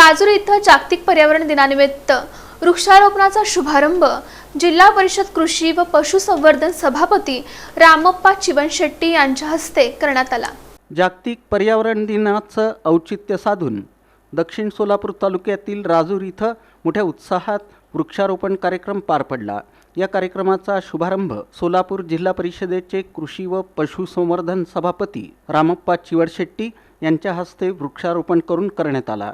राजूर इथं जागतिक पर्यावरण दिनानिमित्त वृक्षारोपणाचा शुभारंभ जिल्हा परिषद कृषी व पशुसंवर्धन सभापती रामप्पा चिवनशेट्टी यांच्या हस्ते करण्यात आला। जागतिक पर्यावरण दिनाचं औचित्य साधून दक्षिण सोलापूर तालुक्यातील राजूर इथं मोठ्या उत्साहात वृक्षारोपण कार्यक्रम पार पडला। या कार्यक्रमाचा शुभारंभ सोलापूर जिल्हा परिषदेचे कृषी व पशुसंवर्धन सभापती रामप्पा चिवनशेट्टी यांच्या हस्ते वृक्षारोपण करून करण्यात आला।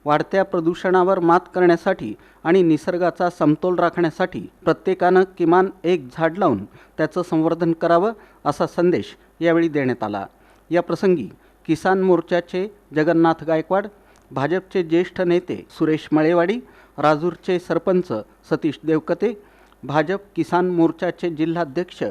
वाढत्या प्रदूषणावर मात करण्यासाठी आणि निसर्गाचा समतोल राखण्यासाठी प्रत्येकानं किमान एक झाड लावून त्याचं संवर्धन करावं असा संदेश यावेळी देण्यात आला। या प्रसंगी किसान मोर्चाचे जगन्नाथ गायकवाड, भाजपचे ज्येष्ठ नेते सुरेश मळेवाडी, राजूरचे सरपंच सतीश देवकते, भाजप किसान मोर्चाचे जिल्हाध्यक्ष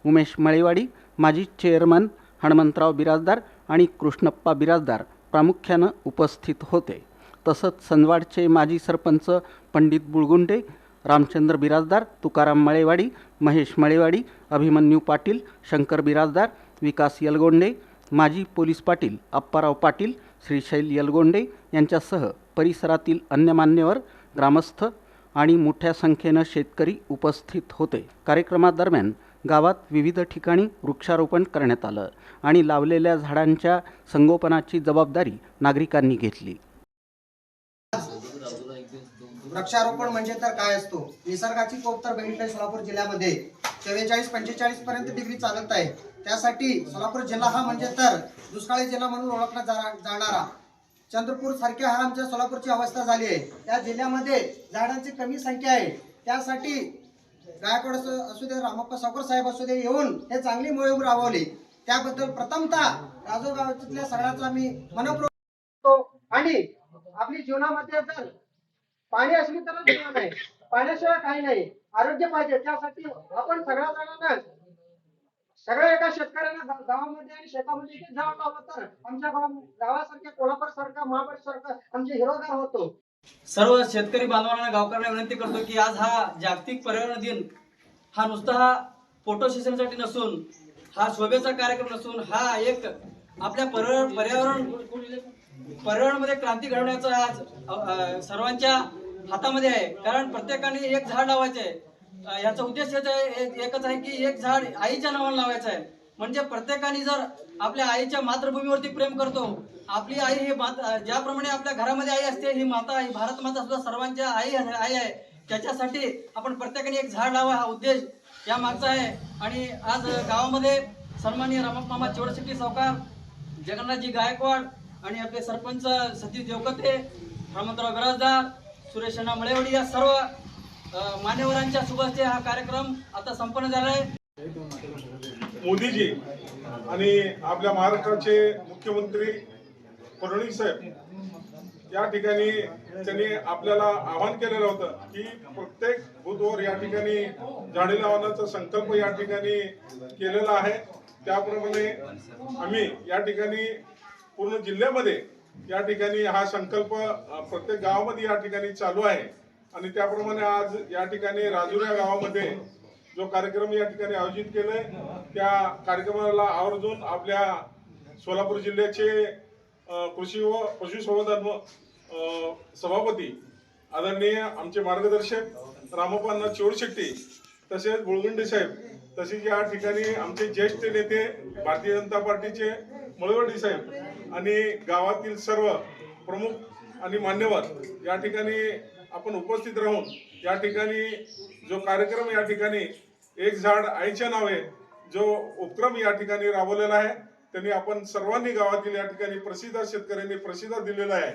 उमेश मळेवाडी, माजी चेअरमन हनुमंतराव बिराजदार आणि कृष्णप्पा बिराजदार प्रामुख्यानं उपस्थित होते। तसंच सनवाडचे माजी सरपंच पंडित बुळगुंडे, रामचंद्र बिराजदार, तुकाराम मळेवाडी, महेश मळेवाडी, अभिमन्यू पाटील, शंकर बिराजदार, विकास यलगोंडे, माजी पोलीस पाटील अप्पाराव पाटील, श्रीशैल यलगोंडे यांच्यासह परिसरातील अन्य मान्यवर, ग्रामस्थ आणि मोठ्या संख्येनं शेतकरी उपस्थित होते। कार्यक्रमादरम्यान गावात विविध ठिकाणी वृक्षारोपण करण्यात आलं आणि लावलेल्या झाडांच्या संगोपनाची जबाबदारी नागरिकांनी घेतली। वृक्षारोपण म्हणजे तर काय असतो? निसर्गाची कोप तर बघितली सोलापूर जिल्ह्यामध्ये 44-45 पर्यंत डिग्री चालत आहे। त्यासाठी सोलापूर जिल्हा हा म्हणजे तर दुष्काळी जिल्हा म्हणून ओळखला जाणारा चंद्रपूर सारख्या हा आमच्या सोलापूरची अवस्था झाली आहे। त्या जिल्ह्यामध्ये झाडांची कमी संख्या आहे। त्यासाठी गायकवाड असू दे, रामप्पा सावकर साहेब असू दे, येऊन हे चांगली मोहीम राबवली। त्याबद्दल प्रथमतः राजूर गावातल्या सगळ्याचा मी मनपूर्वक आणि आपली जीवनामध्ये जर पाणी असली तरच जीवन आहे, पाण्याशिवाय काही नाही। आरोग्य पाहिजे, त्यासाठी आपण सगळ्या जणांना सगळ्या एका शेतकऱ्यांना गावामध्ये आणि शेतामध्ये झाड लावलं तर आमच्या गावासारख्या कोल्हापूरसारखा महाबळेश्वरसारखा आमचे हिरोगार होतो। सर्व शेतकरी बांधवांना गावकऱ्यांना विनंती करतो की आज हा जागतिक पर्यावरण दिन हा नुसता हा फोटो सेशनसाठी नसून, हा शोभेचा कार्यक्रम नसून, हा एक आपल्या पर्यावरणामध्ये क्रांती घडवण्याचा आज सर्वांच्या हातामध्ये आहे। कारण प्रत्येकाने एक झाड लावायचे आहे। याचा उद्देश एकच आहे की एक झाड आईच्या नावाने लावायचं आहे। म्हणजे प्रत्येकाने जर आपल्या आईच्या मातृभूमीवरती प्रेम करतो, आपली आई ही ज्याप्रमाणे आपल्या घरामध्ये आई असते, ही माता, ही भारत माता सुद्धा सर्वांच्या आई आहे। त्याच्यासाठी आपण प्रत्येकाने एक झाड लावा हा उद्देश या मागचा आहे। आणि आज गावामध्ये सन्माननीय रामप्पा चिवनशेट्टी सावकार, जगन्नाथजी गायकवाड आणि आपले सरपंच सतीश देवकते, हनुमंतराव बिराजदार, सुरेश मळेवाडी या सर्व मान्यवरांच्या शुभ हस्ते हा कार्यक्रम आता संपन्न झाला आहे। मोदीजी आणि आपल्या महाराष्ट्राचे मुख्यमंत्री फडणवीस साहेब या ठिकाणी त्यांनी आपल्याला आवाहन केलेलं होतं की प्रत्येक बुधवार या ठिकाणी झाडे लावण्याचा संकल्प या ठिकाणी केलेला आहे। त्याप्रमाणे आम्ही या ठिकाणी पूर्ण जिल्ह्यामध्ये या ठिकाणी हा संकल्प प्रत्येक गावामध्ये या ठिकाणी चालू आहे। आणि त्याप्रमाणे आज या ठिकाणी राजूर या गावामध्ये जो कार्यक्रम या ठिकाणी आयोजित केलाय, त्या कार्यक्रमाला आवर्जून आपल्या सोलापूर जिल्ह्याचे कृषी व पशुसंवर्धन सभापती आदरणीय आमचे मार्गदर्शक रामप्पा चिवनशेट्टी, तसेच बुळगुंडे साहेब, तसेच या ठिकाणी आमचे ज्येष्ठ नेते भारतीय जनता पार्टीचे मळेवाडी साहेब आणि गावातील सर्व प्रमुख आणि मान्यवर या ठिकाणी आपण उपस्थित राहून या ठिकाणी जो कार्यक्रम या ठिकाणी एक झाड आईच्या नावे जो उपक्रम या ठिकाणी राबवलेला आहे, त्यांनी आपण सर्वांनी गावातील या ठिकाणी शेतकऱ्यांनी प्रसिद्ध दिलेला आहे।